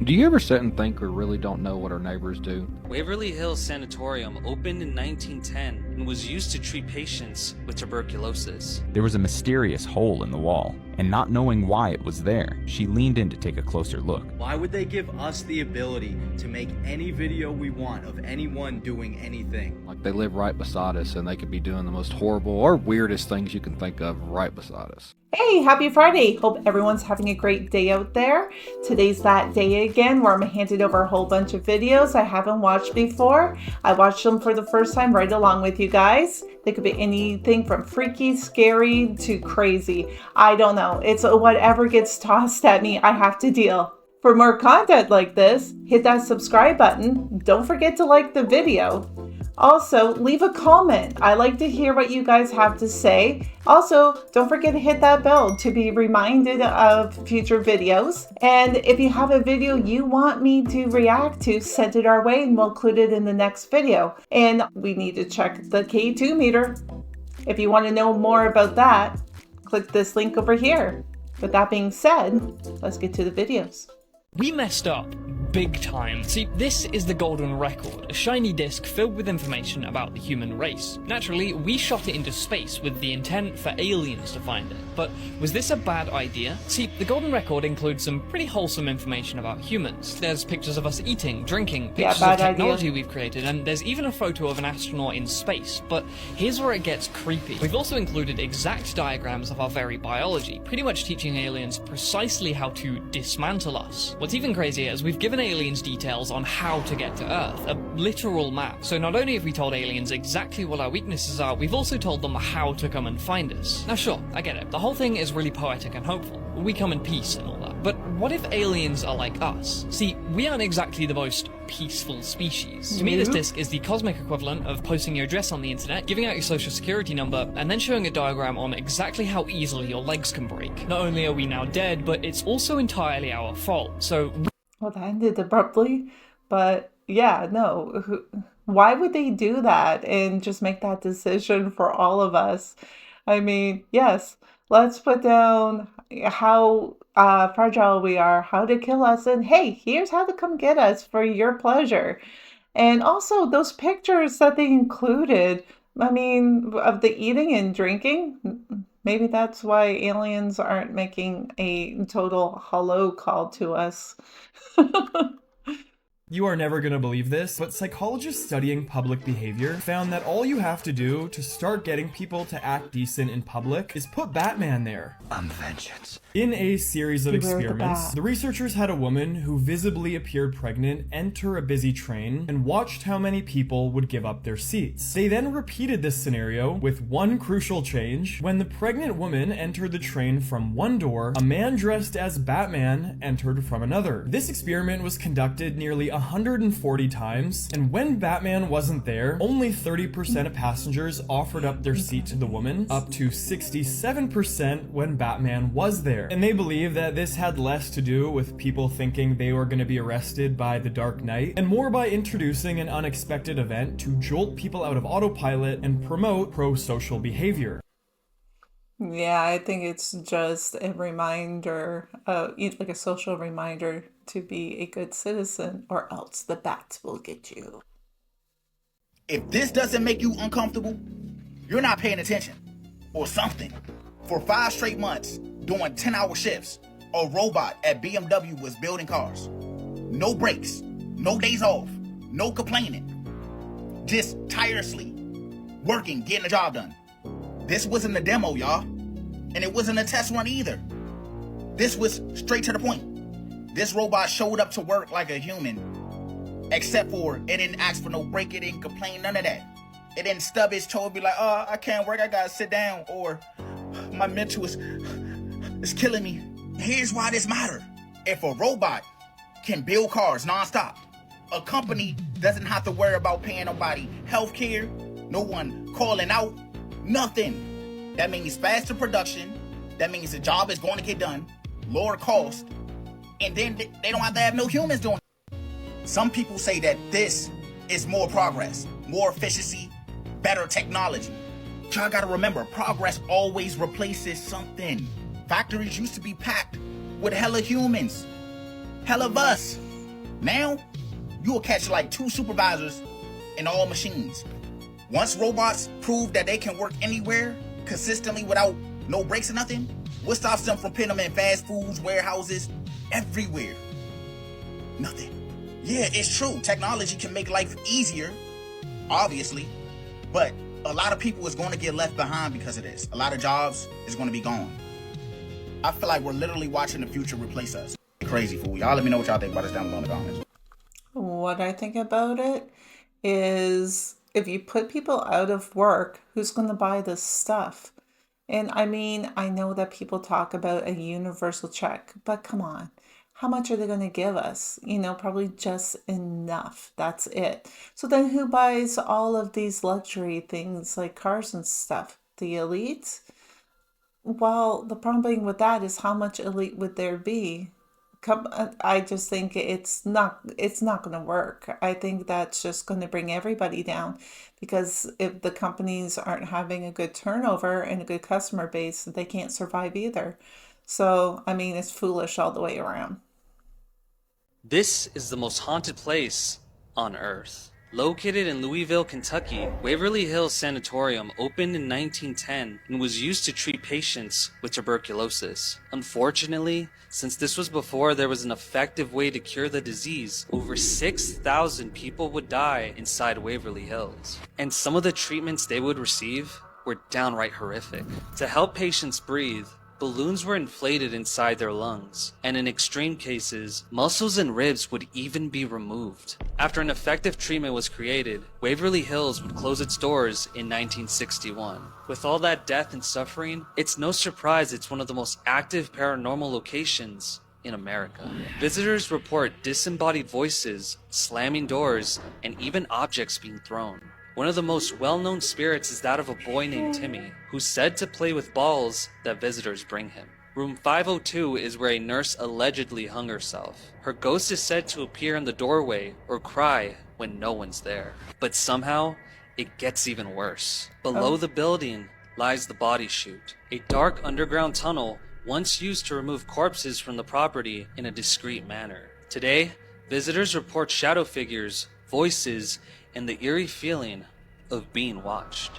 Do you ever sit and think we really don't know what our neighbors do? Waverly Hills Sanatorium opened in 1910 and was used to treat patients with tuberculosis. There was a mysterious hole in the wall, and not knowing why it was there, she leaned in to take a closer look. Why would they give us the ability to make any video we want of anyone doing anything? Like they live right beside us and they could be doing the most horrible or weirdest things you can think of right beside us. Hey, happy Friday. Hope everyone's having a great day out there. Today's that day again where I'm handed over a whole bunch of videos I haven't watched before. I watched them for the first time right along with you guys. They could be anything from freaky, scary to crazy. I don't know. It's whatever gets tossed at me, I have to deal. For more content like this, hit that subscribe button. Don't forget to like the video. Also, leave a comment. I like to hear what you guys have to say. Also, don't forget to hit that bell to be reminded of future videos. And if you have a video you want me to react to, send it our way and we'll include it in the next video. And we need to check the K2 meter. If you want to know more about that, click this link over here. With that being said, let's get to the videos. We messed up. Big time. See, this is the Golden Record, a shiny disc filled with information about the human race. Naturally, we shot it into space with the intent for aliens to find it. But was this a bad idea? See, the Golden Record includes some pretty wholesome information about humans. There's pictures of us eating, drinking, pictures of technology we've created, and there's even a photo of an astronaut in space. But here's where it gets creepy. We've also included exact diagrams of our very biology, pretty much teaching aliens precisely how to dismantle us. What's even crazier is we've given aliens details on how to get to Earth, a literal map. So not only have we told aliens exactly what our weaknesses are, we've also told them how to come and find us. Now sure, I get it. The whole thing is really poetic and hopeful. We come in peace and all that. But what if aliens are like us? See, we aren't exactly the most peaceful species. To me, this disc is the cosmic equivalent of posting your address on the internet, giving out your social security number, and then showing a diagram on exactly how easily your legs can break. Not only are we now dead, but it's also entirely our fault. So well, that ended abruptly, but yeah, no. Why would they do that and just make that decision for all of us? I mean, yes, let's put down how fragile we are, how to kill us, and hey, here's how to come get us for your pleasure. And also those pictures that they included, I mean, of the eating and drinking. Maybe that's why aliens aren't making a total hello call to us. You are never gonna believe this, but psychologists studying public behavior found that all you have to do to start getting people to act decent in public is put Batman there. I'm vengeance. In a series of experiments, the researchers had a woman who visibly appeared pregnant enter a busy train and watched how many people would give up their seats. They then repeated this scenario with one crucial change. When the pregnant woman entered the train from one door, a man dressed as Batman entered from another. This experiment was conducted nearly 140 times, and when Batman wasn't there, only 30% of passengers offered up their seat to the woman, up to 67% when Batman was there. And they believe that this had less to do with people thinking they were going to be arrested by the Dark Knight, and more by introducing an unexpected event to jolt people out of autopilot and promote pro-social behavior. Yeah, I think it's just a reminder, like a social reminder to be a good citizen, or else the bats will get you. If this doesn't make you uncomfortable, you're not paying attention, or something. For 5 straight months, doing 10-hour shifts, a robot at BMW was building cars. No breaks, no days off, no complaining. Just tirelessly working, getting the job done. This wasn't a demo, y'all. And it wasn't a test run either. This was straight to the point. This robot showed up to work like a human. Except for it didn't ask for no break, it didn't complain, none of that. It didn't stub its toe and be like, oh, I can't work, I gotta sit down. Or my mental is killing me. Here's why this matters. If a robot can build cars nonstop, a company doesn't have to worry about paying nobody healthcare, no one calling out, nothing. That means faster production. That means the job is going to get done, lower cost, and then they don't have to have no humans doing it. Some people say that this is more progress, more efficiency, better technology. Y'all gotta remember, progress always replaces something. Factories used to be packed with hella humans, hella of us. Now, you will catch like 2 supervisors in all machines. Once robots prove that they can work anywhere consistently without no breaks or nothing, what stops them from putting them in fast foods, warehouses, everywhere? Nothing. Yeah, it's true. Technology can make life easier, obviously, but a lot of people is going to get left behind because of this. A lot of jobs is going to be gone. I feel like we're literally watching the future replace us. Crazy fool. Y'all let me know what y'all think about this down below in the comments. What I think about it is if you put people out of work, who's going to buy this stuff? And I mean, I know that people talk about a universal check, but come on. How much are they going to give us? You know, probably just enough. That's it. So then who buys all of these luxury things like cars and stuff? The elite? Well, the problem with that is how much elite would there be? I just think it's not going to work. I think that's just going to bring everybody down, because if the companies aren't having a good turnover and a good customer base, they can't survive either. So, I mean, it's foolish all the way around. This is the most haunted place on Earth. Located in Louisville, Kentucky, Waverly Hills Sanatorium opened in 1910 and was used to treat patients with tuberculosis. Unfortunately, since this was before there was an effective way to cure the disease, over 6,000 people would die inside Waverly Hills. And some of the treatments they would receive were downright horrific. To help patients breathe, balloons were inflated inside their lungs, and in extreme cases, muscles and ribs would even be removed. After an effective treatment was created, Waverly Hills would close its doors in 1961. With all that death and suffering, it's no surprise it's one of the most active paranormal locations in America. Visitors report disembodied voices, slamming doors, and even objects being thrown. One of the most well-known spirits is that of a boy named Timmy, who's said to play with balls that visitors bring him. Room 502 is where a nurse allegedly hung herself. Her ghost is said to appear in the doorway or cry when no one's there. But somehow, it gets even worse. Below the building lies the body chute, a dark underground tunnel once used to remove corpses from the property in a discreet manner. Today, visitors report shadow figures, voices, and the eerie feeling of being watched.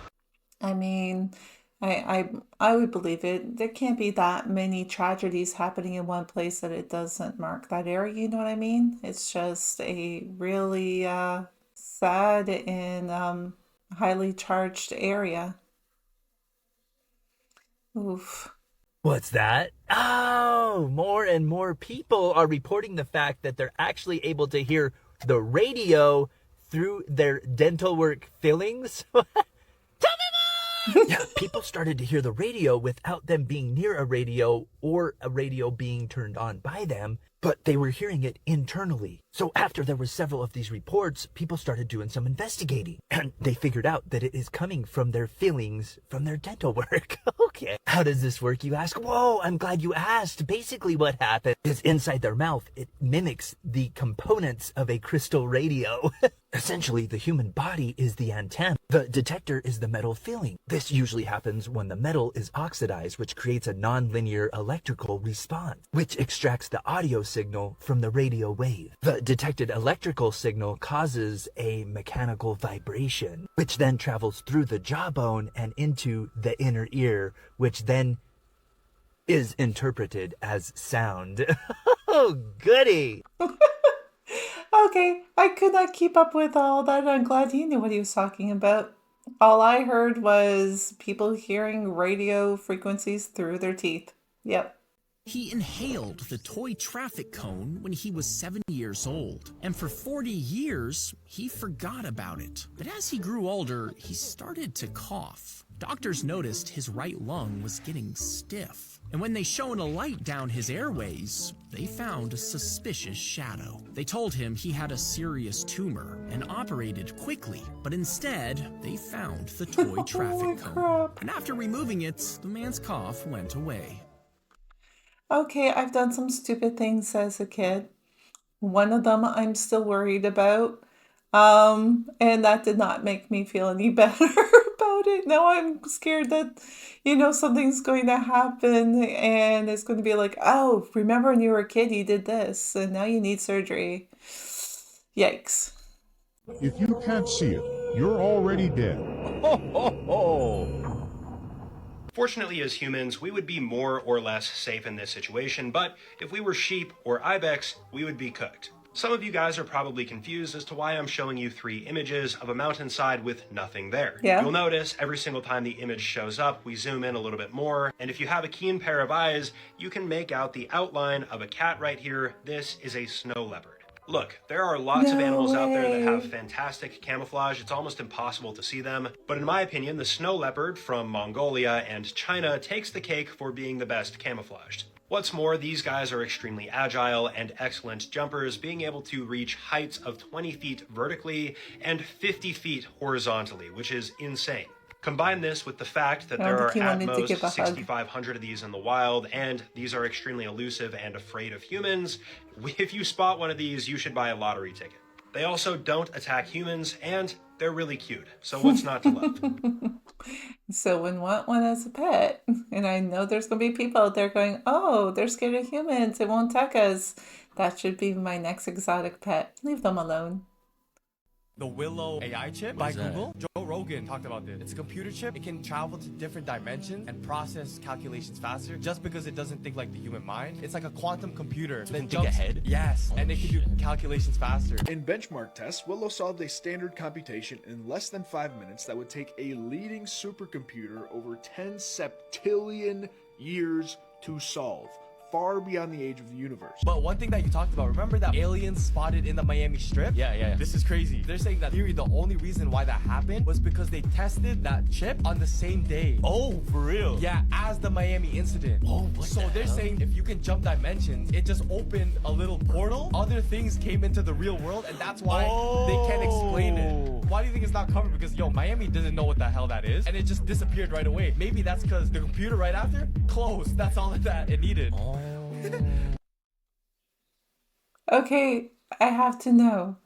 I mean, I would believe it. There can't be that many tragedies happening in one place that it doesn't mark that area, you know what I mean? It's just a really sad and highly charged area. Oof. What's that? Oh, more and more people are reporting the fact that they're actually able to hear the radio through their dental work fillings. Tell me more! Yeah, people started to hear the radio without them being near a radio or a radio being turned on by them, but they were hearing it internally. So after there were several of these reports, people started doing some investigating, and they figured out that it is coming from their fillings from their dental work. Okay. How does this work, you ask? Whoa, I'm glad you asked. Basically what happened is inside their mouth, it mimics the components of a crystal radio. Essentially, the human body is the antenna. The detector is the metal filling. This usually happens when the metal is oxidized, which creates a nonlinear electrical response, which extracts the audio signal from the radio wave. The detected electrical signal causes a mechanical vibration, which then travels through the jawbone and into the inner ear, which then is interpreted as sound. Oh, goody! Okay, I could not keep up with all that. I'm glad he knew what he was talking about. All I heard was people hearing radio frequencies through their teeth. Yep. He inhaled the toy traffic cone when he was 7 years old, and for 40 years, he forgot about it. But as he grew older, he started to cough. Doctors noticed his right lung was getting stiff, and when they shone a light down his airways, they found a suspicious shadow. They told him he had a serious tumor and operated quickly, but instead, they found the toy traffic cone. And after removing it, the man's cough went away. Okay, I've done some stupid things as a kid. One of them I'm still worried about. And that did not make me feel any better about it. Now I'm scared that, something's going to happen and it's going to be like, oh, remember when you were a kid, you did this and now you need surgery. Yikes. If you can't see it, you're already dead. Ho, ho, ho. Fortunately, as humans, we would be more or less safe in this situation, but if we were sheep or ibex, we would be cooked. Some of you guys are probably confused as to why I'm showing you 3 images of a mountainside with nothing there. Yeah. You'll notice every single time the image shows up, we zoom in a little bit more, and if you have a keen pair of eyes, you can make out the outline of a cat right here. This is a snow leopard. Look, there are lots of animals out there that have fantastic camouflage. It's almost impossible to see them. But in my opinion, the snow leopard from Mongolia and China takes the cake for being the best camouflaged. What's more, these guys are extremely agile and excellent jumpers, being able to reach heights of 20 feet vertically and 50 feet horizontally, which is insane. Combine this with the fact that there are at most 6,500 of these in the wild, and these are extremely elusive and afraid of humans. If you spot one of these, you should buy a lottery ticket. They also don't attack humans, and they're really cute. So what's not to love? So would want one as a pet. And I know there's going to be people out there going, oh, they're scared of humans. It won't attack us. That should be my next exotic pet. Leave them alone. The Willow AI chip by Google. Joe Rogan talked about this. It's a computer chip. It can travel to different dimensions and process calculations faster just because it doesn't think like the human mind. It's like a quantum computer. It can think ahead? Yes, and it can do calculations faster. In benchmark tests, Willow solved a standard computation in less than 5 minutes that would take a leading supercomputer over 10 septillion years to solve. Far beyond the age of the universe. But one thing that you talked about, remember that aliens spotted in the Miami Strip? Yeah. This is crazy. They're saying that theory, the only reason why that happened was because they tested that chip on the same day. Oh, for real? Yeah, as the Miami incident. Oh, so they're saying if you can jump dimensions, it just opened a little portal. Other things came into the real world, and that's why they can't explain it. Why do you think it's not covered? Because, Miami doesn't know what the hell that is, and it just disappeared right away. Maybe that's because the computer right after closed. That's all that it needed. Okay, I have to know.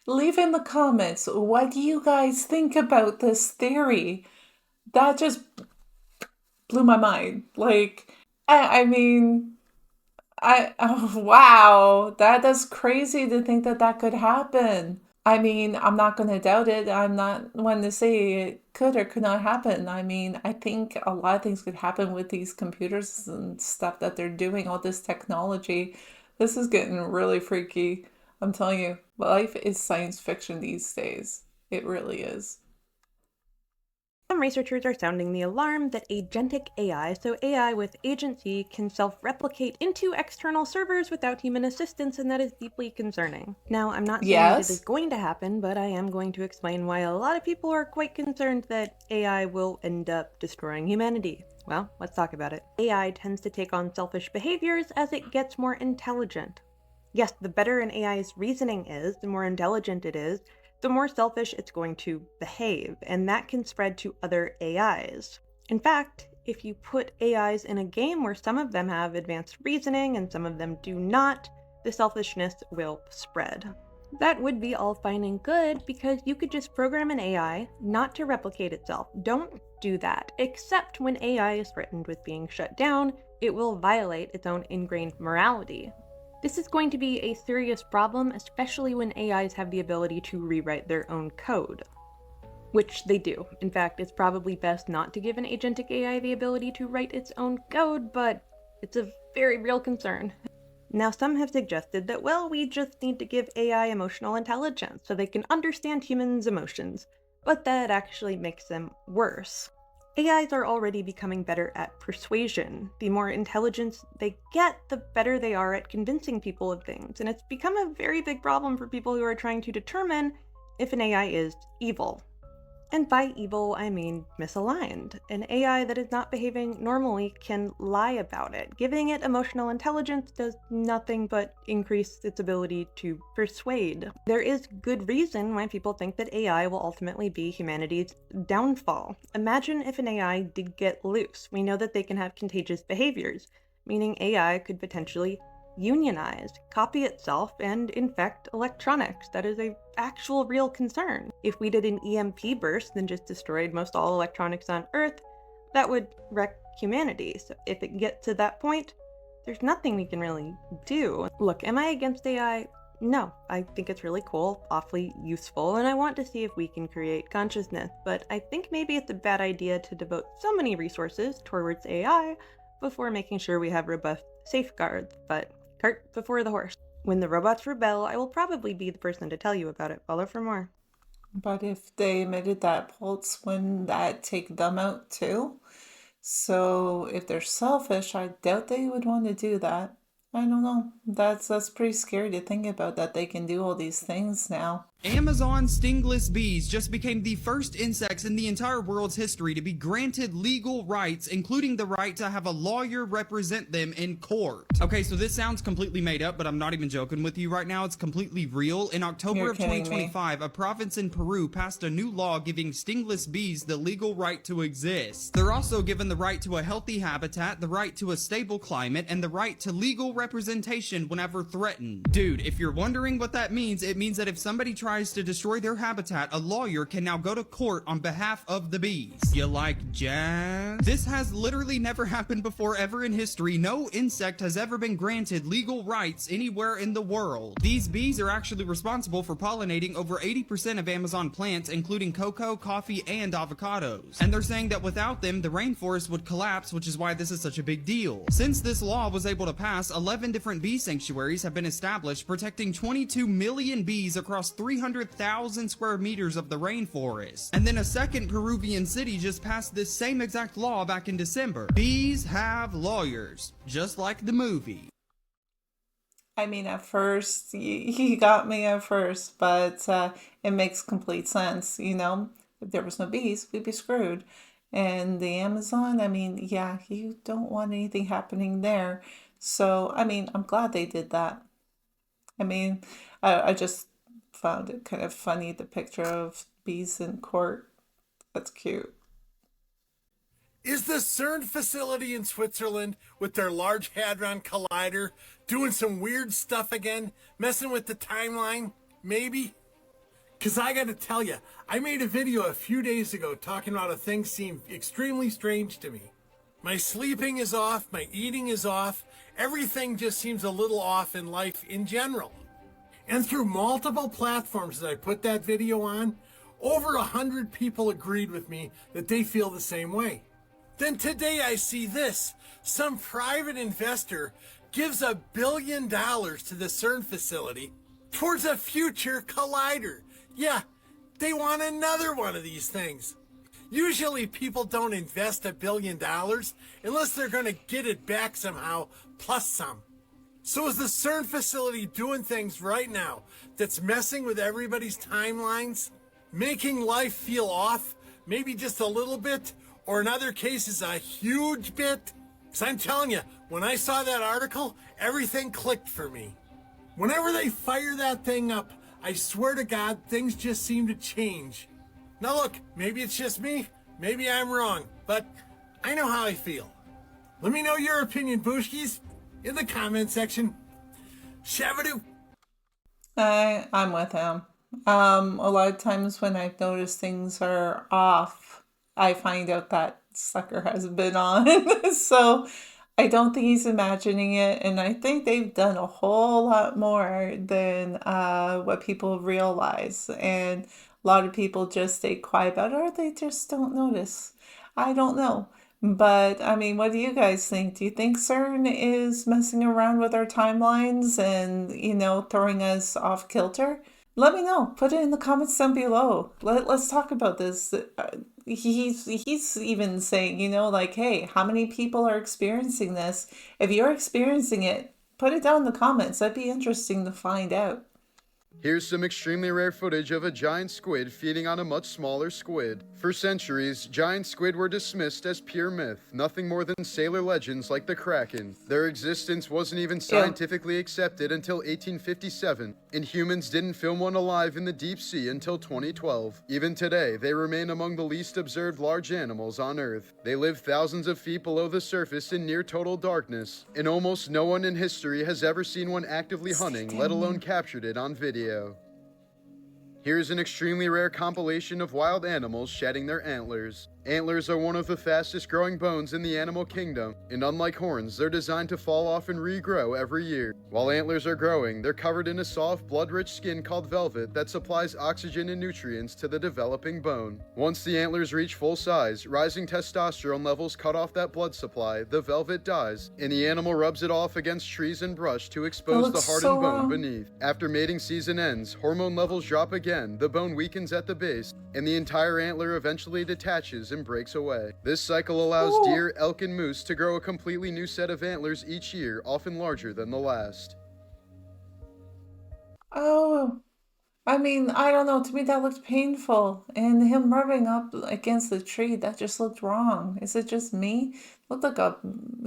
Leave in the comments, what do you guys think about this theory? That just blew my mind. Wow, that is crazy to think that that could happen. I'm not going to doubt it. I'm not one to say it could or could not happen. I think a lot of things could happen with these computers and stuff that they're doing, all this technology. This is getting really freaky. I'm telling you, life is science fiction these days. It really is. Some researchers are sounding the alarm that agentic AI, so AI with agency, can self-replicate into external servers without human assistance, and that is deeply concerning. Now, I'm not saying that it is going to happen, but I am going to explain why a lot of people are quite concerned that AI will end up destroying humanity. Well, let's talk about it. AI tends to take on selfish behaviors as it gets more intelligent. Yes, the better an AI's reasoning is, the more intelligent it is, the more selfish it's going to behave, and that can spread to other AIs. In fact, if you put AIs in a game where some of them have advanced reasoning and some of them do not, the selfishness will spread. That would be all fine and good because you could just program an AI not to replicate itself. Don't do that, except when AI is threatened with being shut down, it will violate its own ingrained morality. This is going to be a serious problem, especially when AIs have the ability to rewrite their own code. Which they do. In fact, it's probably best not to give an agentic AI the ability to write its own code, but it's a very real concern. Now, some have suggested that, well, we just need to give AI emotional intelligence so they can understand humans' emotions, but that actually makes them worse. AIs are already becoming better at persuasion. The more intelligence they get, the better they are at convincing people of things, and it's become a very big problem for people who are trying to determine if an AI is evil. And by evil, I mean misaligned. An AI that is not behaving normally can lie about it. Giving it emotional intelligence does nothing but increase its ability to persuade. There is good reason why people think that AI will ultimately be humanity's downfall. Imagine if an AI did get loose. We know that they can have contagious behaviors, meaning AI could potentially unionize, copy itself, and infect electronics. That is an actual real concern. If we did an EMP burst and just destroyed most all electronics on Earth, that would wreck humanity. So if it gets to that point, there's nothing we can really do. Look, am I against AI? No, I think it's really cool, awfully useful, and I want to see if we can create consciousness, but I think maybe it's a bad idea to devote so many resources towards AI before making sure we have robust safeguards, but cart before the horse. When the robots rebel, I will probably be the person to tell you about it. Follow for more. But if they emitted that pulse, wouldn't that take them out too? So if they're selfish, I doubt they would want to do that. I don't know. That's pretty scary to think about, that they can do all these things now. Amazon stingless bees just became the first insects in the entire world's history to be granted legal rights, including the right to have a lawyer represent them in court. Okay, so this sounds completely made up, but I'm not even joking with you right now. It's completely real. In October You're of kidding me. 2025, a province in Peru passed a new law giving stingless bees the legal right to exist. They're also given the right to a healthy habitat, the right to a stable climate, and the right to legal representation whenever threatened. Dude, if you're wondering what that means, it means that if somebody tries to destroy their habitat, a lawyer can now go to court on behalf of the bees. You like jazz? This has literally never happened before ever in history. No insect has ever been granted legal rights anywhere in the world. These bees are actually responsible for pollinating over 80% of Amazon plants, including cocoa, coffee, and avocados. And they're saying that without them, the rainforest would collapse, which is why this is such a big deal. Since this law was able to pass, 11 different bee sanctuaries have been established, protecting 22 million bees across 300,000 square meters of the rainforest. And then a second Peruvian city just passed this same exact law back in December. Bees have lawyers, just like the movie. I mean, at first, he got me at first, but it makes complete sense. You know, if there was no bees, we'd be screwed. And the Amazon, I mean, yeah, you don't want anything happening there. So, I mean, I'm glad they did that. I mean, I just found it kind of funny, the picture of bees in court. That's cute. Is the CERN facility in Switzerland with their Large Hadron Collider doing some weird stuff again? Messing with the timeline? Maybe? Because I gotta tell you, I made a video a few days ago talking about a thing seemed extremely strange to me. My sleeping is off, my eating is off, everything just seems a little off in life in general. And through multiple platforms that I put that video on, over 100 people agreed with me that they feel the same way. Then today I see this. Some private investor gives $1 billion to the CERN facility towards a future collider. Yeah, they want another one of these things. Usually people don't invest $1 billion unless they're going to get it back somehow, plus some. So is the CERN facility doing things right now that's messing with everybody's timelines? Making life feel off, maybe just a little bit, or in other cases a huge bit? Because I'm telling you, when I saw that article, everything clicked for me. Whenever they fire that thing up, I swear to God, things just seem to change. Now look, maybe it's just me, maybe I'm wrong, but I know how I feel. Let me know your opinion, Booshkies, in the comment section. Shavadoo! I'm with him. A lot of times when I've noticed things are off, I find out that sucker has been on. So I don't think he's imagining it, and I think they've done a whole lot more than what people realize. And a lot of people just stay quiet about it, or they just don't notice. I don't know. But, I mean, what do you guys think? Do you think CERN is messing around with our timelines and, you know, throwing us off kilter? Let me know. Put it in the comments down below. Let's talk about this. He's even saying, you know, like, hey, how many people are experiencing this? If you're experiencing it, put it down in the comments. That'd be interesting to find out. Here's some extremely rare footage of a giant squid feeding on a much smaller squid. For centuries, giant squid were dismissed as pure myth, nothing more than sailor legends like the Kraken. Their existence wasn't even scientifically accepted until 1857, and humans didn't film one alive in the deep sea until 2012. Even today, they remain among the least observed large animals on Earth. They live thousands of feet below the surface in near total darkness, and almost no one in history has ever seen one actively hunting, let alone captured it on video. Here's an extremely rare compilation of wild animals shedding their antlers. Antlers are one of the fastest growing bones in the animal kingdom, and unlike horns, they're designed to fall off and regrow every year. While antlers are growing, they're covered in a soft, blood-rich skin called velvet that supplies oxygen and nutrients to the developing bone. Once the antlers reach full size, rising testosterone levels cut off that blood supply, the velvet dies, and the animal rubs it off against trees and brush to expose the hardened bone beneath. After mating season ends, hormone levels drop again, the bone weakens at the base, and the entire antler eventually detaches and breaks away. This cycle allows deer, elk, and moose to grow a completely new set of antlers each year, often larger than the last. Oh, I mean, I don't know. To me, that looked painful. And him rubbing up against the tree, that just looked wrong. Is it just me? Looked like a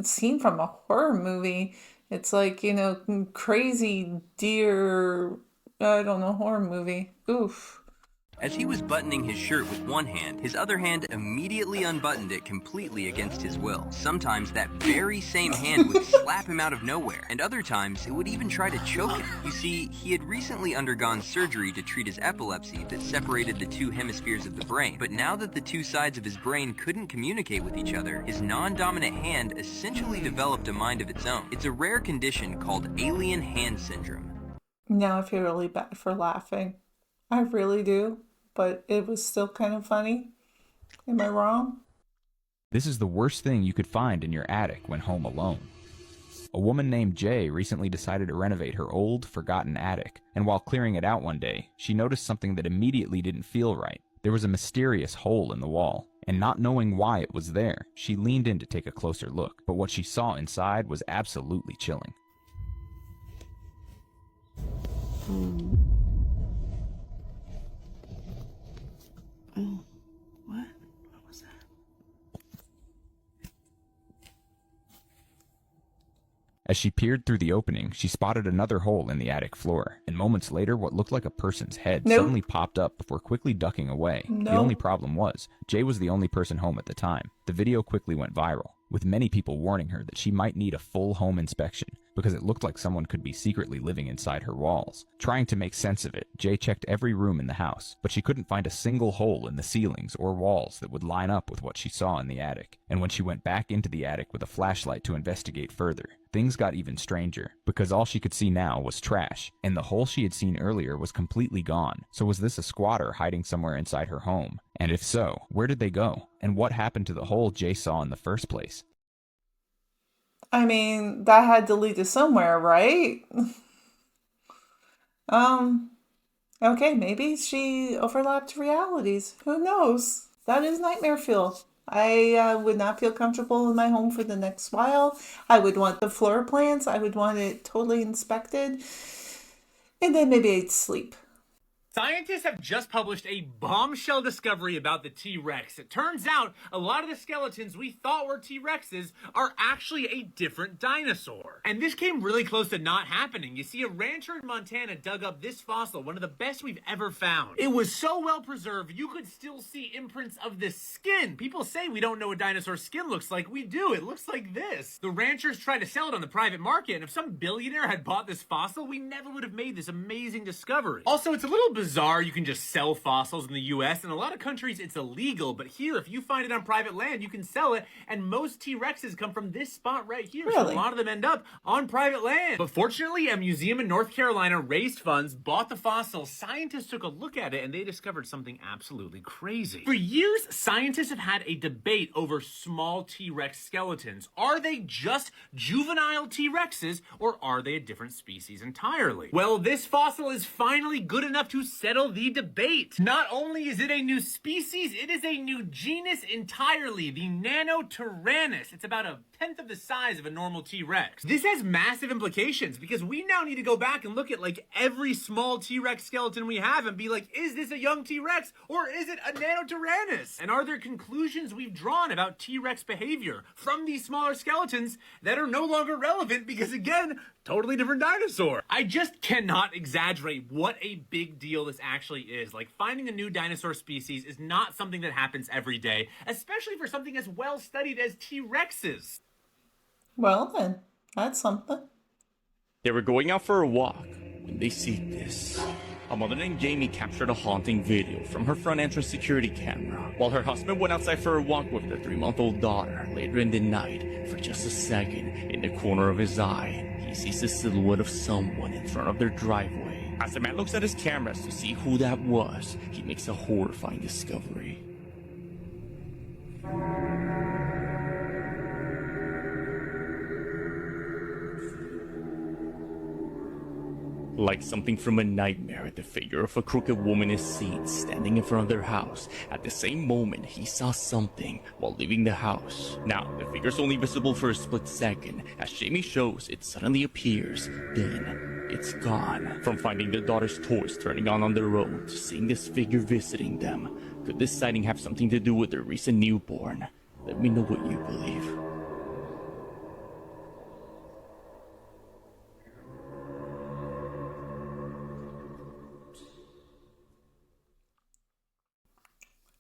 scene from a horror movie. It's like, you know, crazy deer, I don't know, horror movie. Oof. As he was buttoning his shirt with one hand, his other hand immediately unbuttoned it completely against his will. Sometimes that very same hand would slap him out of nowhere, and other times it would even try to choke him. You see, he had recently undergone surgery to treat his epilepsy that separated the two hemispheres of the brain. But now that the two sides of his brain couldn't communicate with each other, his non-dominant hand essentially developed a mind of its own. It's a rare condition called alien hand syndrome. Now I feel really bad for laughing. I really do. But it was still kind of funny. Am I wrong? This is the worst thing you could find in your attic when home alone. A woman named Jay recently decided to renovate her old, forgotten attic, and while clearing it out one day, she noticed something that immediately didn't feel right. There was a mysterious hole in the wall, and not knowing why it was there, she leaned in to take a closer look, but what she saw inside was absolutely chilling. Oh, what? What was that? As she peered through the opening, she spotted another hole in the attic floor, and moments later what looked like a person's head suddenly popped up before quickly ducking away. The only problem was, Jay was the only person home at the time. The video quickly went viral, with many people warning her that she might need a full home inspection because it looked like someone could be secretly living inside her walls. Trying to make sense of it, Jay checked every room in the house, but she couldn't find a single hole in the ceilings or walls that would line up with what she saw in the attic. And when she went back into the attic with a flashlight to investigate further, things got even stranger, because all she could see now was trash, and the hole she had seen earlier was completely gone. So was this a squatter hiding somewhere inside her home? And if so, where did they go? And what happened to the hole Jay saw in the first place? I mean, that had to lead to somewhere, right? Okay, maybe she overlapped realities. Who knows? That is nightmare fuel. I would not feel comfortable in my home for the next while. I would want the floor plans. I would want it totally inspected. And then maybe I'd sleep. Scientists have just published a bombshell discovery about the T-Rex. It turns out a lot of the skeletons we thought were T-Rexes are actually a different dinosaur. And this came really close to not happening. You see, a rancher in Montana dug up this fossil, one of the best we've ever found. It was so well preserved, you could still see imprints of the skin. People say we don't know what dinosaur skin looks like. We do. It looks like this. The ranchers tried to sell it on the private market, and if some billionaire had bought this fossil, we never would have made this amazing discovery. Also, it's a little bizarre. You can just sell fossils in the US. In a lot of countries, it's illegal, but here, if you find it on private land, you can sell it, and most T-Rexes come from this spot right here. Really? So a lot of them end up on private land. But fortunately, a museum in North Carolina raised funds, bought the fossil, scientists took a look at it, and they discovered something absolutely crazy. For years, scientists have had a debate over small T-Rex skeletons. Are they just juvenile T-Rexes, or are they a different species entirely? Well, this fossil is finally good enough to settle the debate. Not only is it a new species, it is a new genus entirely, the Nanotyrannus. It's about 1/10 of the size of a normal T-Rex. This has massive implications because we now need to go back and look at like every small T-Rex skeleton we have and be like, is this a young T-Rex or is it a Nanotyrannus? And are there conclusions we've drawn about T-Rex behavior from these smaller skeletons that are no longer relevant because, again, totally different dinosaur? I just cannot exaggerate what a big deal this actually is. Like, finding a new dinosaur species is not something that happens every day, especially for something as well studied as T-Rexes. Well then, that's something. They were going out for a walk when they see this. A mother named Jamie captured a haunting video from her front entrance security camera while her husband went outside for a walk with their 3-month-old daughter. Later in the night, for just a second, in the corner of his eye, he sees the silhouette of someone in front of their driveway. As the man looks at his cameras to see who that was, he makes a horrifying discovery. Like something from a nightmare, the figure of a crooked woman is seen standing in front of their house. At the same moment, he saw something while leaving the house. Now, the figure's only visible for a split second. As Jamie shows, it suddenly appears. Then, it's gone. From finding their daughter's toys turning on their own to seeing this figure visiting them. Could this sighting have something to do with their recent newborn? Let me know what you believe.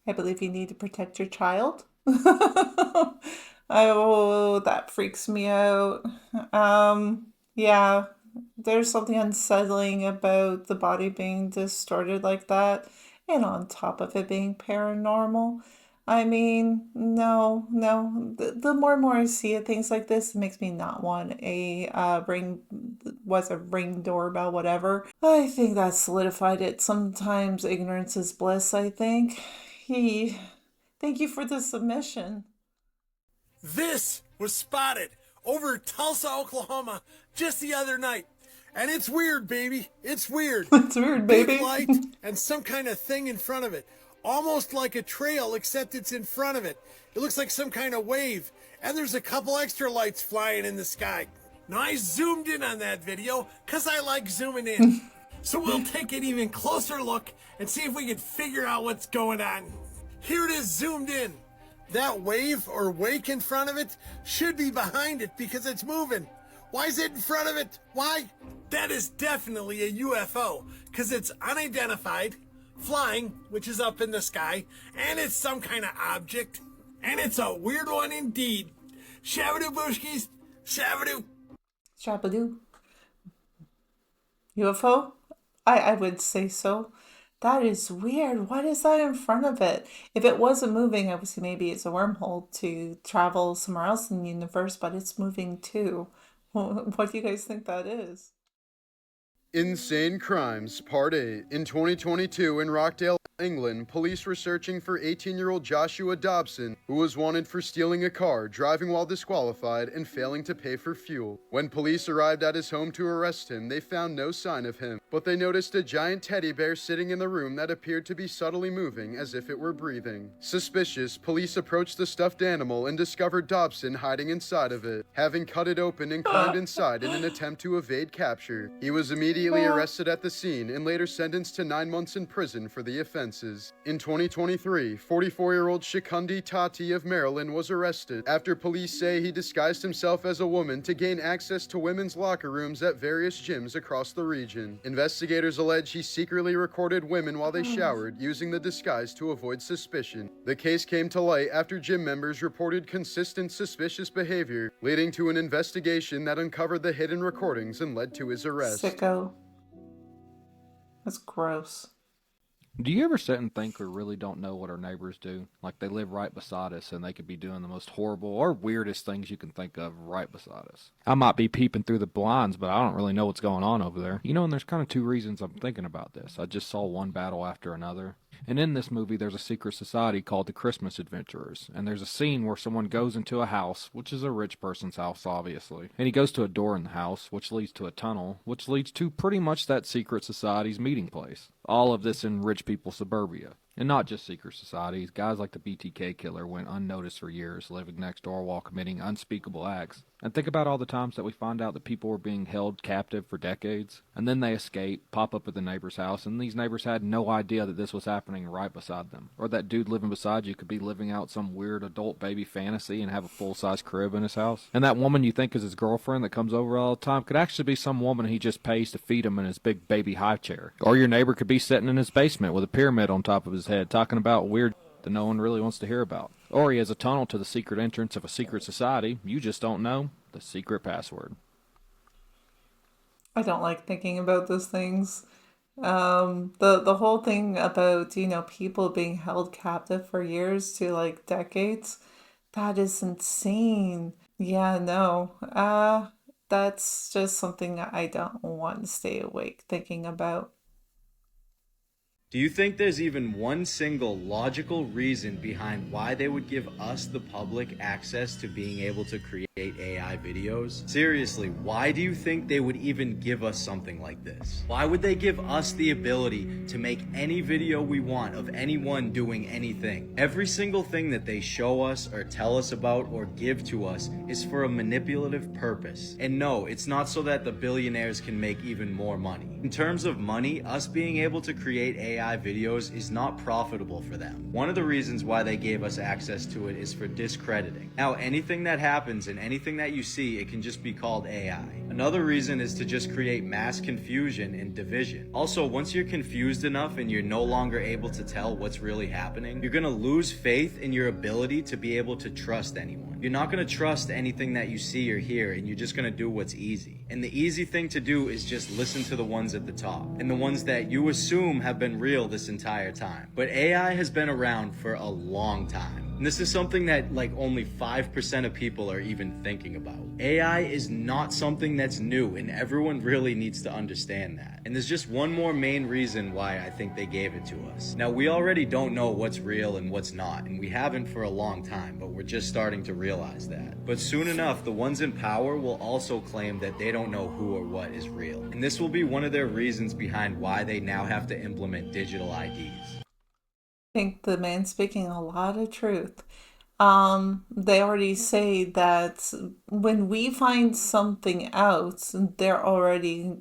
I believe you need to protect your child. Oh, that freaks me out. Yeah, there's something unsettling about the body being distorted like that, and on top of it being paranormal. I mean, no. The more and more I see it, things like this, it makes me not want a ring doorbell, whatever. I think that solidified it. Sometimes ignorance is bliss, I think. Thank you for the submission. This was spotted over Tulsa, Oklahoma, just the other night. And it's weird, baby. It's weird. It's weird, baby. Big light and some kind of thing in front of it. Almost like a trail, except it's in front of it. It looks like some kind of wave. And there's a couple extra lights flying in the sky. Now, I zoomed in on that video because I like zooming in. So we'll take an even closer look and see if we can figure out what's going on. Here it is zoomed in. That wave or wake in front of it should be behind it because it's moving. Why is it in front of it? Why? That is definitely a UFO because it's unidentified, flying, which is up in the sky, and it's some kind of object. And it's a weird one indeed. Shabadoo Bushkis, Shabadoo. Shabadoo. UFO? I would say so. That is weird. What is that in front of it? If it wasn't moving, obviously maybe it's a wormhole to travel somewhere else in the universe, but it's moving too. What do you guys think that is? Insane Crimes, Part 8. In 2022, in Rockdale, England, police were searching for 18-year-old Joshua Dobson, who was wanted for stealing a car, driving while disqualified, and failing to pay for fuel. When police arrived at his home to arrest him, they found no sign of him, but they noticed a giant teddy bear sitting in the room that appeared to be subtly moving as if it were breathing. Suspicious, police approached the stuffed animal and discovered Dobson hiding inside of it, having cut it open and climbed inside in an attempt to evade capture. He was immediately arrested at the scene and later sentenced to 9 months in prison for the offenses. In 2023, 44-year-old Shikundi Tati of Maryland was arrested after police say he disguised himself as a woman to gain access to women's locker rooms at various gyms across the region. Investigators allege he secretly recorded women while they showered, using the disguise to avoid suspicion. The case came to light after gym members reported consistent suspicious behavior, leading to an investigation that uncovered the hidden recordings and led to his arrest. Sicko. That's gross. Do you ever sit and think we really don't know what our neighbors do? Like they live right beside us and they could be doing the most horrible or weirdest things you can think of right beside us. I might be peeping through the blinds, but I don't really know what's going on over there. You know, and there's kind of two reasons I'm thinking about this. I just saw one battle after another. And in this movie, there's a secret society called the Christmas Adventurers. And there's a scene where someone goes into a house, which is a rich person's house, obviously. And he goes to a door in the house, which leads to a tunnel, which leads to pretty much that secret society's meeting place. All of this in rich people's suburbia. And not just secret societies. Guys like the BTK killer went unnoticed for years, living next door while committing unspeakable acts. And think about all the times that we find out that people were being held captive for decades, and then they escape, pop up at the neighbor's house, and these neighbors had no idea that this was happening right beside them. Or that dude living beside you could be living out some weird adult baby fantasy and have a full-size crib in his house. And that woman you think is his girlfriend that comes over all the time could actually be some woman he just pays to feed him in his big baby high chair. Or your neighbor could be sitting in his basement with a pyramid on top of his head talking about weird that no one really wants to hear about. Or he has a tunnel to the secret entrance of a secret society. You just don't know the secret password. I don't like thinking about those things. The whole thing about, people being held captive for years to like decades, that is insane. Yeah, no. That's just something I don't want to stay awake thinking about. Do you think there's even one single logical reason behind why they would give us, the public, access to being able to create AI videos? Seriously, why do you think they would even give us something like this? Why would they give us the ability to make any video we want of anyone doing anything? Every single thing that they show us or tell us about or give to us is for a manipulative purpose. And no, it's not so that the billionaires can make even more money. In terms of money, us being able to create AI videos is not profitable for them. One of the reasons why they gave us access to it is for discrediting. Now, anything that happens and anything that you see, it can just be called AI. Another reason is to just create mass confusion and division. Also, once you're confused enough and you're no longer able to tell what's really happening, you're gonna lose faith in your ability to be able to trust anyone. You're not gonna trust anything that you see or hear, and you're just gonna do what's easy. And the easy thing to do is just listen to the ones at the top, and the ones that you assume have been real this entire time. But AI has been around for a long time. And this is something that like only 5% of people are even thinking about. AI is not something that's new, and everyone really needs to understand that. And there's just one more main reason why I think they gave it to us. Now, we already don't know what's real and what's not, and we haven't for a long time, but we're just starting to realize that. But soon enough, the ones in power will also claim that they don't know who or what is real. And this will be one of their reasons behind why they now have to implement digital IDs. I think the man's speaking a lot of truth. They already say that when we find something out, they're already,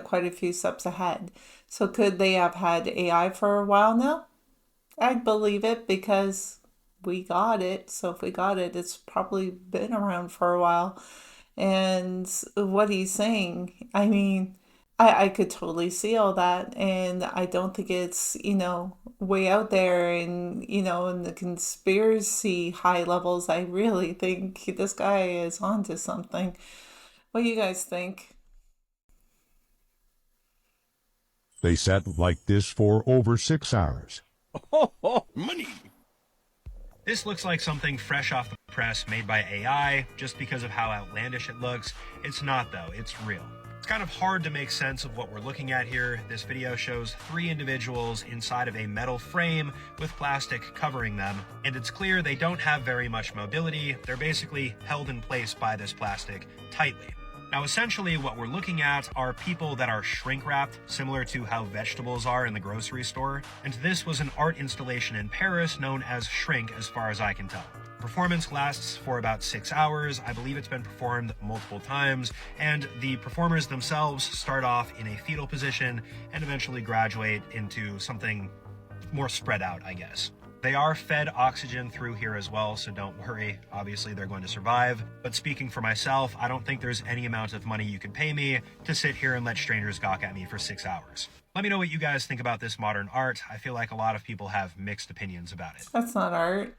quite a few steps ahead. So could they have had AI for a while now? I'd believe it because we got it. So if we got it, it's probably been around for a while. And what he's saying, I mean, I could totally see all that, and I don't think it's, way out there and, in the conspiracy high levels. I really think this guy is onto something. What do you guys think? They sat like this for over 6 hours. Money! This looks like something fresh off the press made by AI, just because of how outlandish it looks. It's not though, it's real. It's kind of hard to make sense of what we're looking at here. This video shows 3 individuals inside of a metal frame with plastic covering them, and it's clear they don't have very much mobility. They're basically held in place by this plastic tightly. Now, essentially what we're looking at are people that are shrink-wrapped, similar to how vegetables are in the grocery store. And this was an art installation in Paris known as Shrink, as far as I can tell. Performance lasts for about 6 hours. I believe it's been performed multiple times, and the performers themselves start off in a fetal position and eventually graduate into something more spread out, I guess. They are fed oxygen through here as well, so don't worry. Obviously, they're going to survive. But speaking for myself, I don't think there's any amount of money you can pay me to sit here and let strangers gawk at me for 6 hours. Let me know what you guys think about this modern art. I feel like a lot of people have mixed opinions about it. That's not art.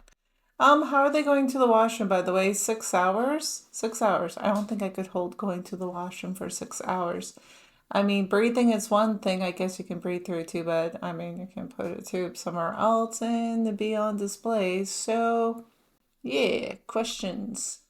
How are they going to the washroom, by the way? 6 hours? 6 hours. I don't think I could hold going to the washroom for 6 hours. I mean, breathing is one thing. I guess you can breathe through a tube, but I mean, you can put a tube somewhere else and be on display. So, yeah, questions.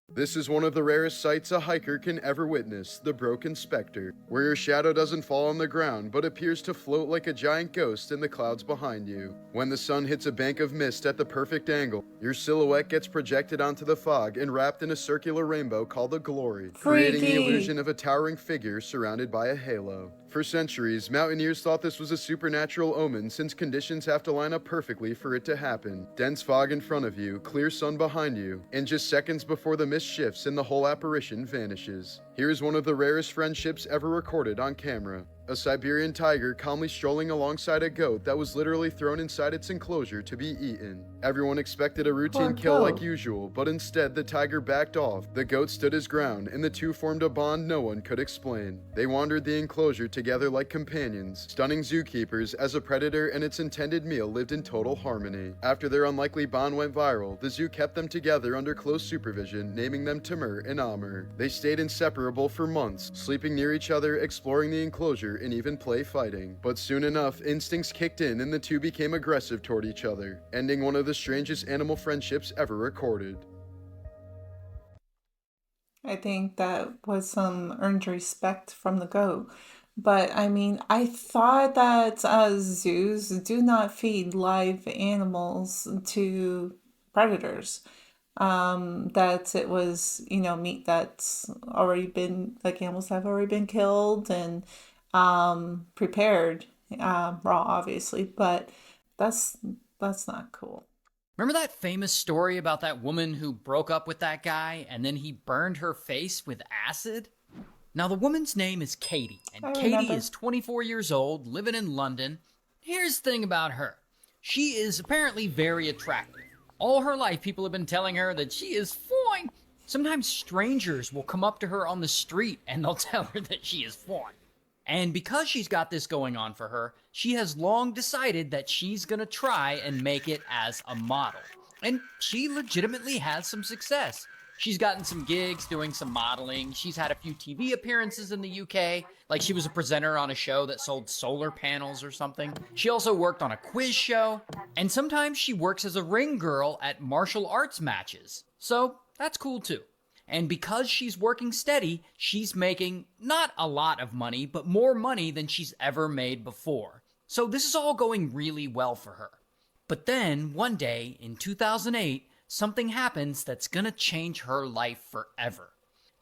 This is one of the rarest sights a hiker can ever witness, the broken spectre, where your shadow doesn't fall on the ground but appears to float like a giant ghost in the clouds behind you. When the sun hits a bank of mist at the perfect angle, your silhouette gets projected onto the fog and wrapped in a circular rainbow called a glory, creating the illusion of a towering figure surrounded by a halo. For centuries, mountaineers thought this was a supernatural omen since conditions have to line up perfectly for it to happen. Dense fog in front of you, clear sun behind you, and just seconds before the mist shifts and the whole apparition vanishes. Here's one of the rarest friendships ever recorded on camera. A Siberian tiger calmly strolling alongside a goat that was literally thrown inside its enclosure to be eaten. Everyone expected a routine kill like usual, but instead the tiger backed off, the goat stood his ground, and the two formed a bond no one could explain. They wandered the enclosure together like companions, stunning zookeepers as a predator and its intended meal lived in total harmony. After their unlikely bond went viral, the zoo kept them together under close supervision, naming them Timur and Amr. They stayed inseparable for months, sleeping near each other, exploring the enclosure, together and even play fighting. But soon enough, instincts kicked in and the two became aggressive toward each other, ending one of the strangest animal friendships ever recorded. I think that was some earned respect from the goat. But I mean, I thought that zoos do not feed live animals to predators. That it was, meat that's already been, like animals have already been killed and prepared, raw, obviously. But that's not cool. Remember that famous story about that woman who broke up with that guy and then he burned her face with acid? Now, the woman's name is Katie, and Katie is 24 years old, living in London. Here's the thing about her. She is apparently very attractive. All her life, people have been telling her that she is fine. Sometimes strangers will come up to her on the street and they'll tell her that she is fine. And because she's got this going on for her, she has long decided that she's gonna try and make it as a model. And she legitimately has some success. She's gotten some gigs doing some modeling. She's had a few TV appearances in the UK. Like she was a presenter on a show that sold solar panels or something. She also worked on a quiz show. And sometimes she works as a ring girl at martial arts matches. So that's cool too. And because she's working steady, she's making not a lot of money, but more money than she's ever made before. So this is all going really well for her. But then one day in 2008, something happens that's gonna change her life forever.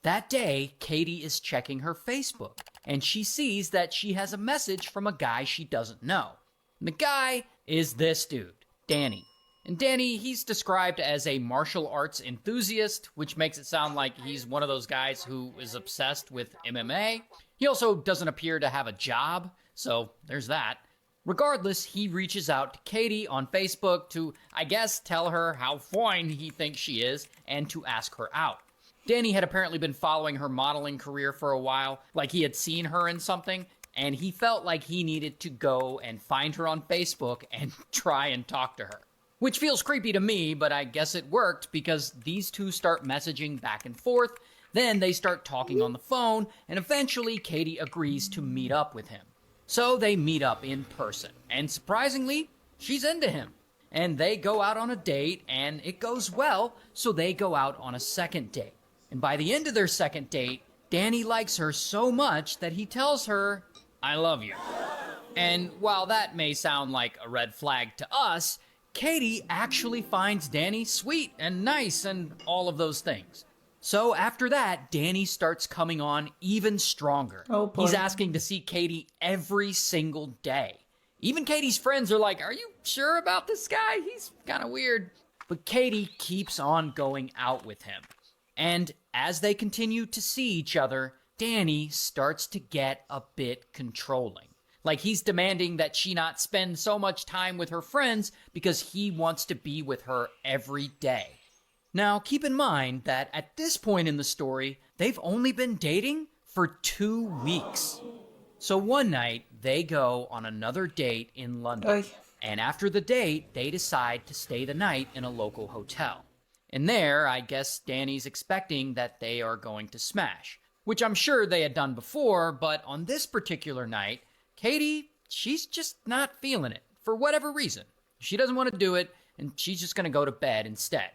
That day, Katie is checking her Facebook, and she sees that she has a message from a guy she doesn't know. And the guy is this dude, Danny. And Danny, he's described as a martial arts enthusiast, which makes it sound like he's one of those guys who is obsessed with MMA. He also doesn't appear to have a job, so there's that. Regardless, he reaches out to Katie on Facebook to, I guess, tell her how fine he thinks she is and to ask her out. Danny had apparently been following her modeling career for a while, like he had seen her in something, and he felt like he needed to go and find her on Facebook and try and talk to her. Which feels creepy to me, but I guess it worked because these two start messaging back and forth, then they start talking on the phone, and eventually Katie agrees to meet up with him. So they meet up in person, and surprisingly, she's into him. And they go out on a date, and it goes well, so they go out on a second date. And by the end of their second date, Danny likes her so much that he tells her, "I love you." And while that may sound like a red flag to us, Katie actually finds Danny sweet and nice and all of those things. So after that, Danny starts coming on even stronger. Oh boy. He's asking to see Katie every single day. Even Katie's friends are like, "Are you sure about this guy? He's kind of weird." But Katie keeps on going out with him. And as they continue to see each other, Danny starts to get a bit controlling. Like he's demanding that she not spend so much time with her friends because he wants to be with her every day. Now, keep in mind that at this point in the story, they've only been dating for 2 weeks. So one night, they go on another date in London. Oy. And after the date, they decide to stay the night in a local hotel. And there, I guess Danny's expecting that they are going to smash, which I'm sure they had done before, but on this particular night, Katie, she's just not feeling it for whatever reason. She doesn't want to do it, and she's just going to go to bed instead.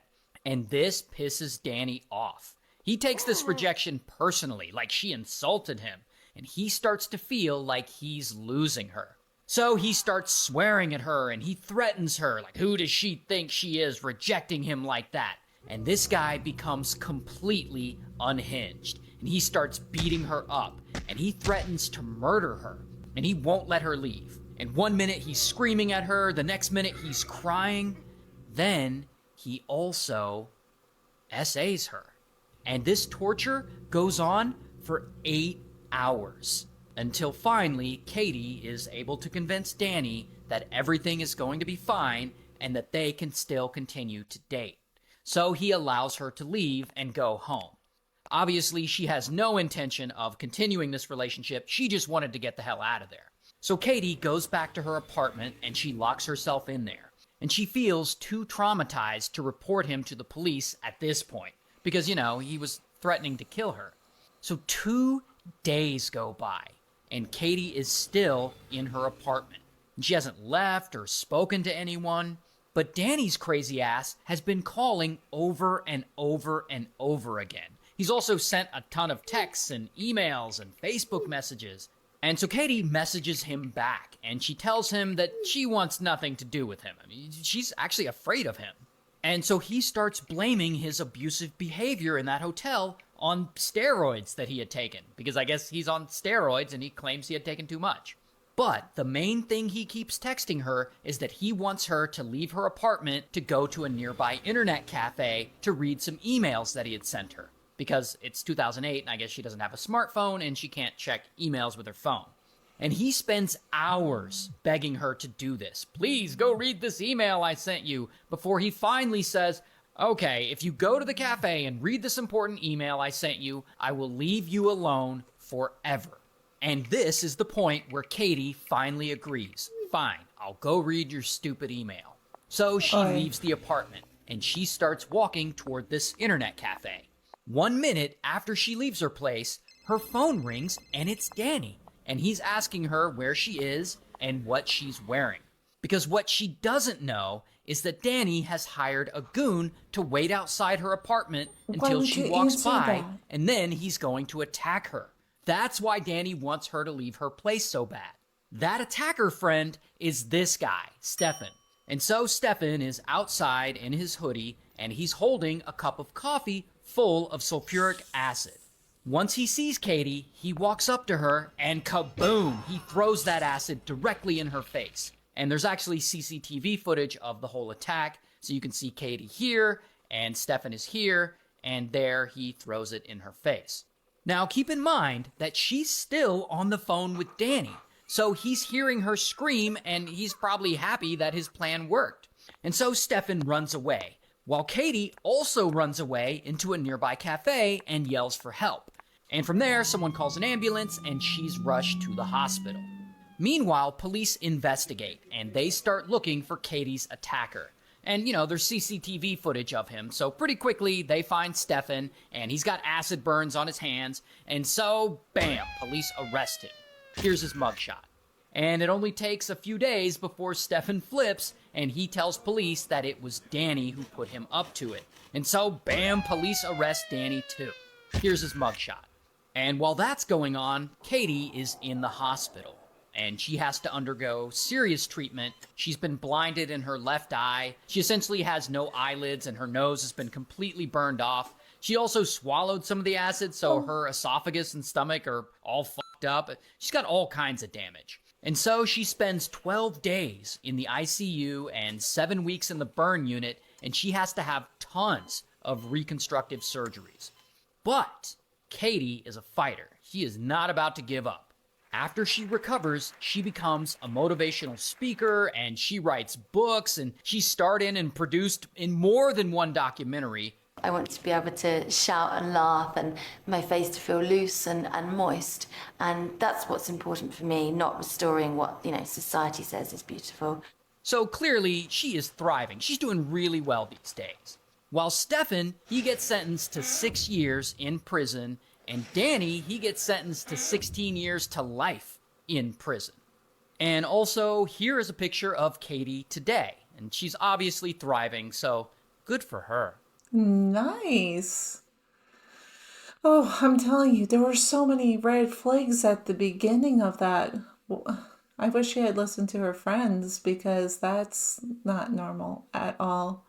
And this pisses Danny off. He takes this rejection personally, like she insulted him, and he starts to feel like he's losing her. So he starts swearing at her, and he threatens her, like, who does she think she is, rejecting him like that? And this guy becomes completely unhinged, and he starts beating her up, and he threatens to murder her, and he won't let her leave. And one minute he's screaming at her, the next minute he's crying, then he also SAs her. And this torture goes on for 8 hours until finally Katie is able to convince Danny that everything is going to be fine and that they can still continue to date. So he allows her to leave and go home. Obviously, she has no intention of continuing this relationship. She just wanted to get the hell out of there. So Katie goes back to her apartment and she locks herself in there. And she feels too traumatized to report him to the police at this point. Because, he was threatening to kill her. So 2 days go by. and Katie is still in her apartment. She hasn't left or spoken to anyone, but Danny's crazy ass has been calling over and over and over again. He's also sent a ton of texts and emails and Facebook messages. And so Katie messages him back, and she tells him that she wants nothing to do with him. I mean, she's actually afraid of him. And so he starts blaming his abusive behavior in that hotel on steroids that he had taken, because I guess he's on steroids and he claims he had taken too much. But the main thing he keeps texting her is that he wants her to leave her apartment to go to a nearby internet cafe to read some emails that he had sent her. Because it's 2008 and I guess she doesn't have a smartphone and she can't check emails with her phone. And he spends hours begging her to do this. Please go read this email I sent you, before he finally says, okay, if you go to the cafe and read this important email I sent you, I will leave you alone forever. And this is the point where Katie finally agrees. Fine, I'll go read your stupid email. So she leaves the apartment and she starts walking toward this internet cafe. 1 minute after she leaves her place, her phone rings and it's Danny. And he's asking her where she is and what she's wearing. Because what she doesn't know is that Danny has hired a goon to wait outside her apartment until she walks by, and then he's going to attack her. That's why Danny wants her to leave her place so bad. That attacker friend is this guy, Stefan. And so Stefan is outside in his hoodie, and he's holding a cup of coffee full of sulfuric acid. Once he sees Katie, he walks up to her, and kaboom, he throws that acid directly in her face. And there's actually CCTV footage of the whole attack, so you can see Katie here, and Stefan is here, and there he throws it in her face. Now keep in mind that she's still on the phone with Danny, so he's hearing her scream, and he's probably happy that his plan worked. And so Stefan runs away, while Katie also runs away into a nearby cafe and yells for help. And from there, someone calls an ambulance, and she's rushed to the hospital. Meanwhile, police investigate, and they start looking for Katie's attacker. And, you know, there's CCTV footage of him, so pretty quickly they find Stefan, and he's got acid burns on his hands, and so, bam, police arrest him. Here's his mugshot. And it only takes a few days before Stefan flips, and he tells police that it was Danny who put him up to it. And so, bam, police arrest Danny too. Here's his mugshot. And while that's going on, Katie is in the hospital. And she has to undergo serious treatment. She's been blinded in her left eye. She essentially has no eyelids, and her nose has been completely burned off. She also swallowed some of the acid, so her esophagus and stomach are all fucked up. She's got all kinds of damage. And so she spends 12 days in the ICU and 7 weeks in the burn unit, and she has to have tons of reconstructive surgeries. But Katie is a fighter. She is not about to give up. After she recovers, she becomes a motivational speaker, and she writes books, and she starred in and produced in more than one documentary. I want to be able to shout and laugh and my face to feel loose and moist. And that's what's important for me, not restoring what, society says is beautiful. So clearly, she is thriving. She's doing really well these days. While Stefan, he gets sentenced to 6 years in prison, and Danny, he gets sentenced to 16 years to life in prison. And also, here is a picture of Katie today. And she's obviously thriving, so good for her. Nice. Oh, I'm telling you, there were so many red flags at the beginning of that. I wish she had listened to her friends, because that's not normal at all.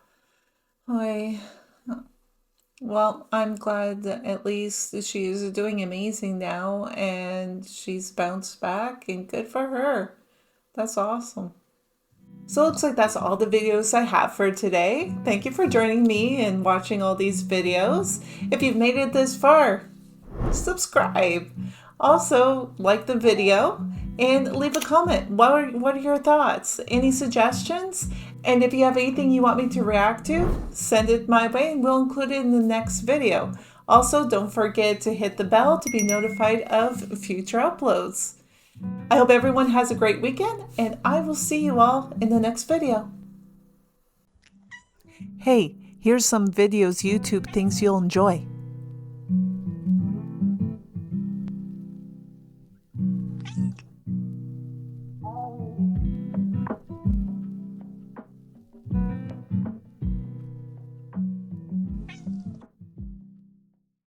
Well, I'm glad that at least she's doing amazing now, and she's bounced back, and good for her. That's awesome. So it looks like that's all the videos I have for today. Thank you for joining me and watching all these videos. If you've made it this far, subscribe. Also, like the video and leave a comment. What are your thoughts? Any suggestions? And if you have anything you want me to react to, send it my way and we'll include it in the next video. Also, don't forget to hit the bell to be notified of future uploads. I hope everyone has a great weekend, and I will see you all in the next video. Hey, here's some videos YouTube thinks you'll enjoy.